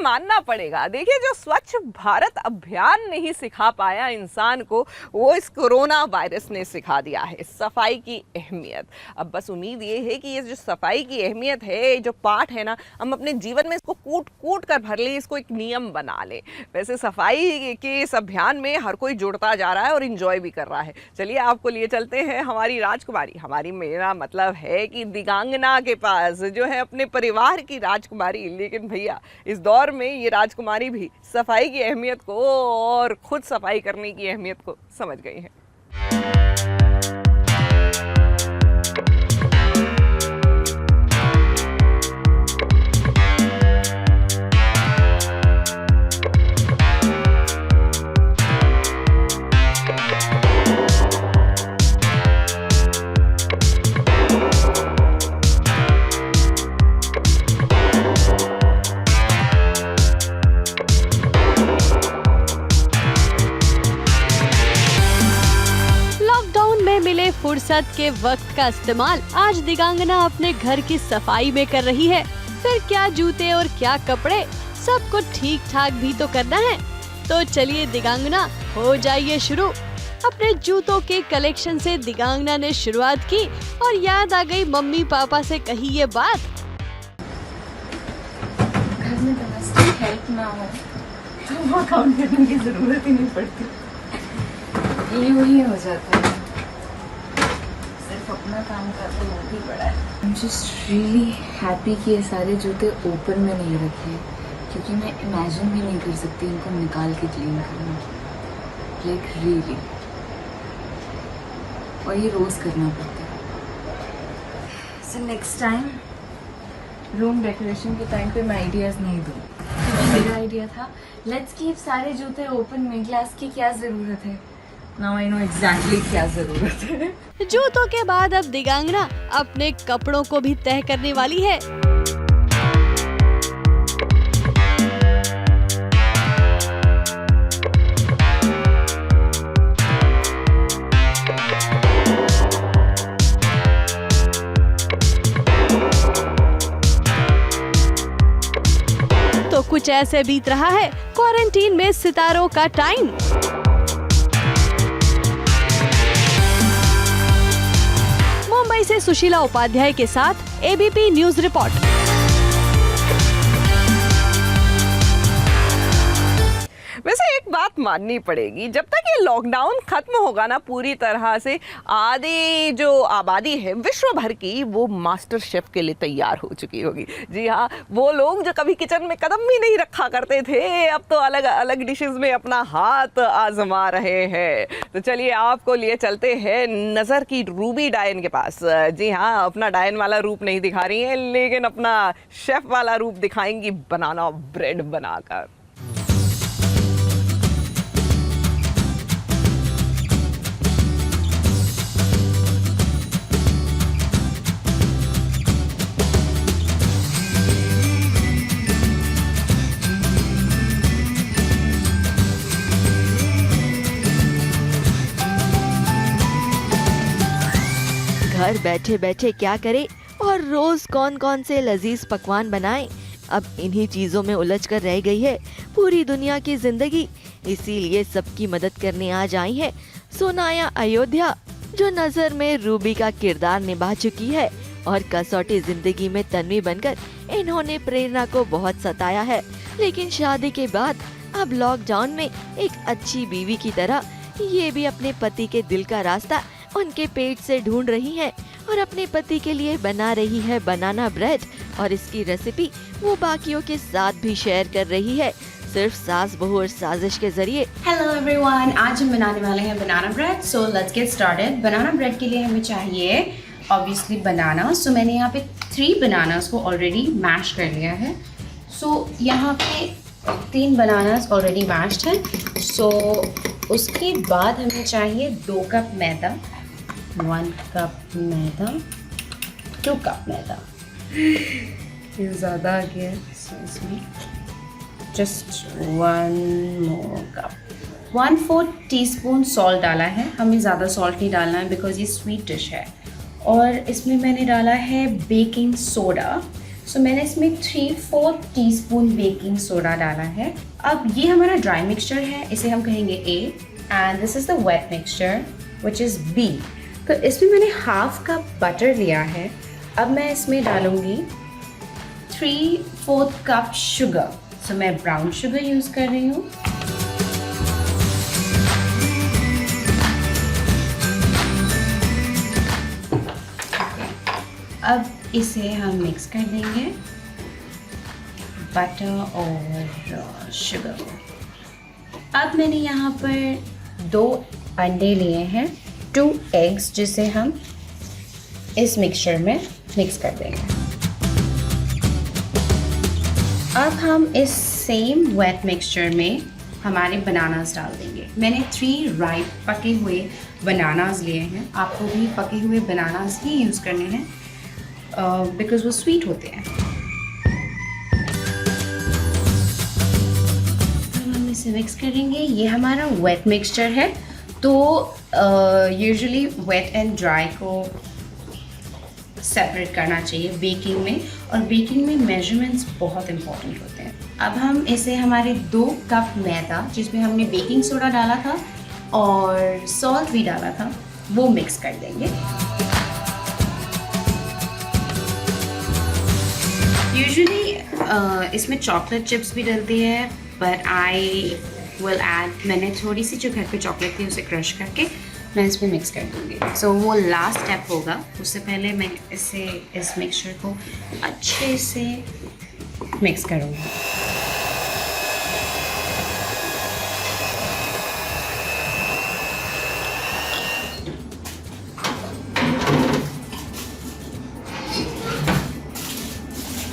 मानना पड़ेगा। देखिए, जो स्वच्छ भारत अभियान नहीं सिखा पाया इंसान को, वो इस कोरोना वायरस ने सिखा दिया है सफाई की अहमियत। अब बस उम्मीद ये है कि ये जो सफाई की अहमियत है, जो पाठ है ना, हम अपने जीवन में इसको कूट कूट कर भर ले, इसको एक नियम बना ले। वैसे सफाई के इस अभियान में हर कोई जुड़ता जा रहा है और इंजॉय भी कर रहा है। चलिए आपको लिए चलते हैं हमारी राजकुमारी, मेरा मतलब है कि दिगांगना के पास, जो है अपने परिवार की राजकुमारी। लेकिन भैया, इस दौर में ये राजकुमारी भी सफाई की अहमियत को और खुद सफाई करने की अहमियत को समझ गई है। फुर्सत के वक्त का इस्तेमाल आज दिगांगना अपने घर की सफाई में कर रही है। फिर क्या जूते और क्या कपड़े, सब कुछ ठीक ठाक भी तो करना है। तो चलिए दिगांगना, हो जाइए शुरू। अपने जूतों के कलेक्शन से दिगांगना ने शुरुआत की और याद आ गई मम्मी पापा से कही ये बात। घर में डोमेस्टिक हेल्प ना हो तो वो काउंट करने की जरूरत ही नहीं पड़ती, ये वही हो जाता है। अपना काम कर तो वो भी बड़ा है। I am just really happy कि ये सारे जूते ओपन में नहीं रखे, क्योंकि मैं इमेजिन भी नहीं कर सकती इनको निकाल के क्लीन करना, लाइक रियली। और ये रोज करना पड़ता है। So next time room decoration के टाइम पे मैं आइडियाज नहीं दूँ। मेरा आइडिया था लेट्स कीप सारे जूते ओपन में, ग्लास की क्या जरूरत है। Now I know exactly क्या जरूरत है। जूतों के बाद अब दिगांगना अपने कपड़ों को भी तय करने वाली है। तो कुछ ऐसे बीत रहा है क्वारंटीन में सितारों का टाइम। मुंबई से सुशीला उपाध्याय के साथ एबीपी न्यूज रिपोर्ट। वैसे एक बात माननी पड़ेगी, जब तक ये लॉकडाउन खत्म होगा ना पूरी तरह से, आधी जो आबादी है विश्व भर की, वो मास्टर शेफ के लिए तैयार हो चुकी होगी। जी हाँ, वो लोग जो कभी किचन में कदम भी नहीं रखा करते थे, अब तो अलग अलग डिशेस में अपना हाथ आजमा रहे हैं। तो चलिए आपको लिए चलते हैं नज़र की रूबी डायन के पास। जी हाँ, अपना डायन वाला रूप नहीं दिखा रही हैं, लेकिन अपना शेफ वाला रूप दिखाएंगी बनाना ब्रेड बनाकर। घर बैठे बैठे क्या करें और रोज कौन कौन से लजीज पकवान बनाएं। अब इन्हीं चीजों में उलझ कर रह गई है पूरी दुनिया की जिंदगी। इसीलिए सबकी मदद करने आज आई है सोनाया अयोध्या, जो नजर में रूबी का किरदार निभा चुकी है और कसौटी जिंदगी में तन्वी बनकर इन्होंने प्रेरणा को बहुत सताया है। लेकिन शादी के बाद अब लॉकडाउन में एक अच्छी बीवी की तरह ये भी अपने पति के दिल का रास्ता उनके पेट से ढूंढ रही है और अपने पति के लिए बना रही है बनाना ब्रेड, और इसकी रेसिपी वो बाकियों के साथ भी शेयर कर रही है, सिर्फ सास बहू और साजिश के जरिए। हेलो एवरीवन, आज हम बनाने वाले हैं banana bread. So let's get started. Banana bread के लिए हमें चाहिए ऑब्वियसली बनाना। सो मैंने यहाँ पे 3 बनानास को ऑलरेडी मैश कर लिया है। सो यहाँ पे 3 बनानास ऑलरेडी मैश्ड है। सो उसके बाद हमें चाहिए 2 कप मैदा, 1 कप मैदा, 2 कप मैदा। ये ज़्यादा आ गया है, सो इसमें जस्ट 1 मोर कप। 1/4 टीस्पून सॉल्ट डाला है। हमें ज़्यादा सॉल्ट नहीं डालना है बिकॉज ये स्वीट डिश है। और इसमें मैंने डाला है बेकिंग सोडा। सो मैंने इसमें 3/4 टीस्पून बेकिंग सोडा डाला है। अब ये हमारा ड्राई मिक्सचर है, इसे हम कहेंगे A and this is the wet mixture which is B। तो इसमें मैंने 1/2 कप बटर लिया है। अब मैं इसमें डालूँगी 3/4 कप शुगर। सो मैं ब्राउन शुगर यूज़ कर रही हूँ। अब इसे हम मिक्स कर देंगे बटर और शुगर को। अब मैंने यहाँ पर 2 अंडे लिए हैं, 2 एग्स, जिसे हम इस मिक्सचर में मिक्स कर देंगे। अब हम इस सेम वेट मिक्सचर में हमारे बनानास डाल देंगे। मैंने 3 राइप पके हुए बनानास लिए हैं। आपको भी पके हुए बनानास ही यूज़ करने हैं बिकॉज वो स्वीट होते हैं। हम इसे मिक्स करेंगे। ये हमारा वेट मिक्सचर है, तो यूजुअली वेट एंड ड्राई को सेपरेट करना चाहिए बेकिंग में, और बेकिंग में मेजरमेंट्स बहुत इंपॉर्टेंट होते हैं। अब हम इसे हमारे 2 कप मैदा, जिसमें हमने बेकिंग सोडा डाला था और सॉल्ट भी डाला था, वो मिक्स कर देंगे। यूजुअली इसमें चॉकलेट चिप्स भी डलती है, बट आई विल ऐड, मैंने थोड़ी सी जो घर पे चॉकलेट थी उसे क्रश करके मैं इसमें मिक्स कर दूँगी। सो वो लास्ट स्टेप होगा। उससे पहले मैं इस मिक्सचर को अच्छे से मिक्स करूँगी।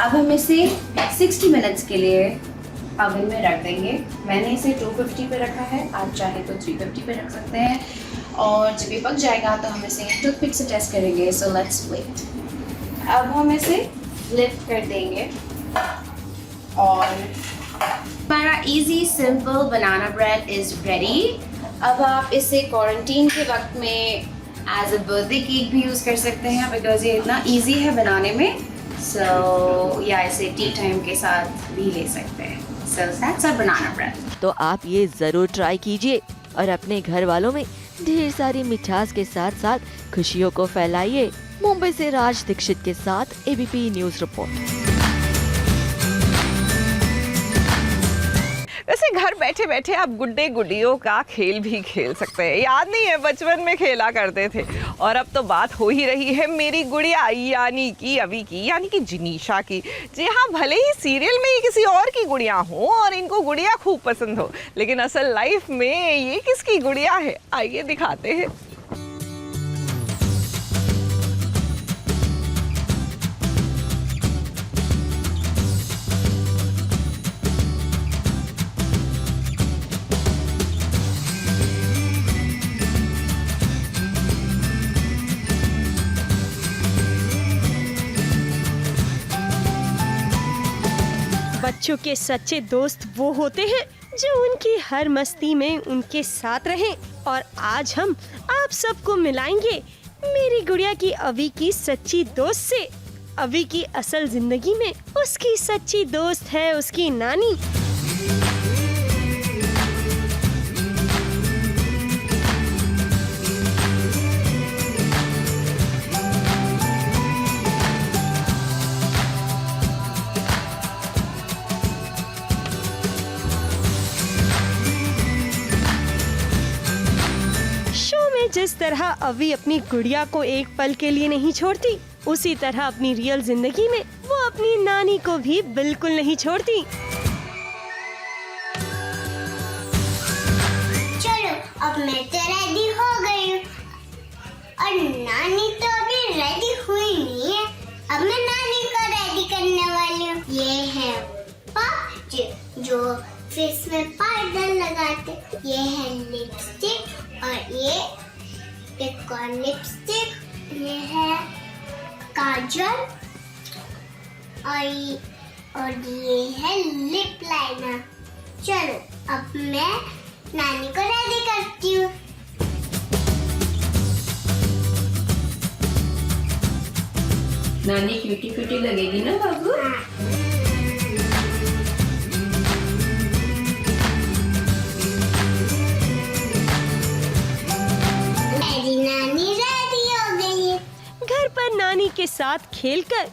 अब हम इसे 60 मिनट्स के लिए ओवन में रख देंगे। मैंने इसे 250 पे रखा है, आप चाहे तो 350 पे रख सकते हैं, और जब ये पक जाएगा तो हम इसे टूथपिक से टेस्ट करेंगे। So let's wait. अब हम इसे लिफ्ट कर देंगे और हमारा easy simple banana bread is ready. अब आप इसे क्वारंटीन के वक्त में एज अ बर्थडे केक भी यूज़ कर सकते हैं, बिकॉज ये इतना ईजी है बनाने में। सो या इसे टी टाइम के साथ भी ले सकते हैं। So that's a banana bread. तो आप ये जरूर ट्राई कीजिए और अपने घर वालों में ढेर सारी मिठास के साथ साथ खुशियों को फैलाइए। मुंबई से राज दीक्षित के साथ एबीपी न्यूज रिपोर्ट। वैसे घर बैठे बैठे आप गुड्डे गुडियों का खेल भी खेल सकते हैं। याद नहीं है, बचपन में खेला करते थे। और अब तो बात हो ही रही है मेरी गुड़िया यानी कि अभी की, यानी कि जिनीशा की। जी हाँ, भले ही सीरियल में ही किसी और की गुड़िया हो और इनको गुड़िया खूब पसंद हो, लेकिन असल लाइफ में ये किसकी गुड़िया है, आइए दिखाते हैं। बच्चों के सच्चे दोस्त वो होते हैं जो उनकी हर मस्ती में उनके साथ रहें, और आज हम आप सबको मिलाएंगे मेरी गुड़िया की अवी की सच्ची दोस्त से। अवी की असल जिंदगी में उसकी सच्ची दोस्त है उसकी नानी। जिस तरह अवी अपनी गुड़िया को एक पल के लिए नहीं छोड़ती, उसी तरह अपनी रियल जिंदगी में वो अपनी नानी को भी बिल्कुल नहीं छोड़ती। चलो अब मैं तो रेडी हो गई हूँ और नानी तो अभी रेडी हुई नहीं है। अब मैं नानी को रेडी करने वाली हूँ। ये है पफ जो फेस में पाउडर लगाते, ये है लिपस्टिक और ये एक और लिपस्टिक, ये है काजल और ये है लिप लाइनर। चलो अब मैं नानी को रेडी करती हूँ। नानी क्यूटी क्यूटी लगेगी ना बाबू? मेरी नानी रेडी हो गई है। घर पर नानी के साथ खेलकर,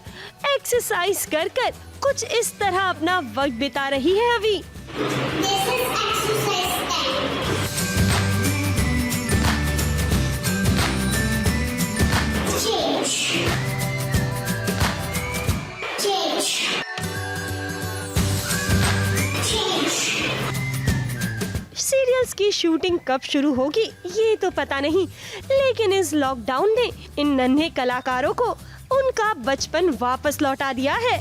एक्सरसाइज कर कर कुछ इस तरह अपना वक्त बिता रही है अभी। This is exercise time. Change. Change. Change. Serials की शूटिंग कब शुरू होगी ये तो पता नहीं, लेकिन इस लॉकडाउन ने इन नन्हे कलाकारों को उनका बचपन वापस लौटा दिया है।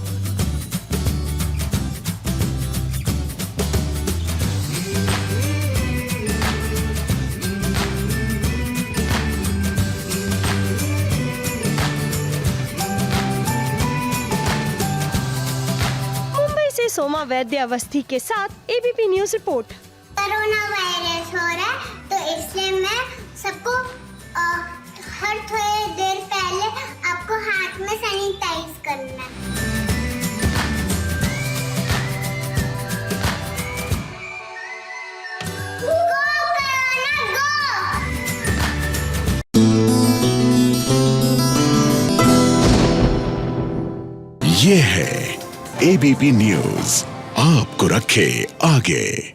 मुंबई से सोमा वैद्य अवस्थी के साथ ABP news report. Corona virus हो रहा है तो इसलिए मैं सबको हर थोड़ी देर पहले आपको हाथ में सैनिटाइज करना है। गो कोरोना गो। ये है एबीपी न्यूज, आपको रखे आगे।